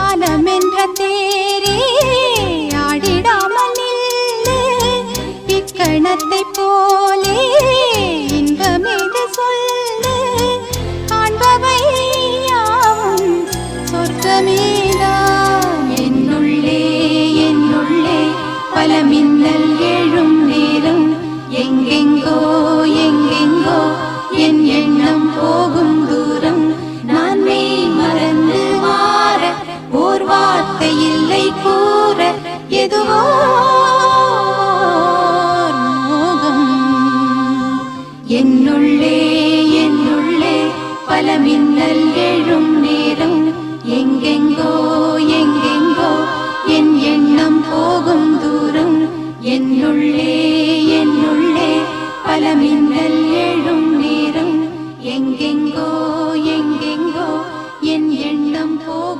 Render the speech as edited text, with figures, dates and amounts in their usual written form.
காலமென்ற தேரே ஆடிடாமல் இல்லை இக்கணத்தை போலே இன்பமேது சொல்லு காண்பவை யாவும் சொர்க்கமேதான் என்னுள்ளே என்னுள்ளே பல மின்னல் எழும் நேரம் எங்கெங்கோ எங்கெங்கோ என் எண்ணம் போகும் தூரம் நான் மெய் மறந்து மாற ஓர் வார்த்தை இல்லை கூற எதுவோ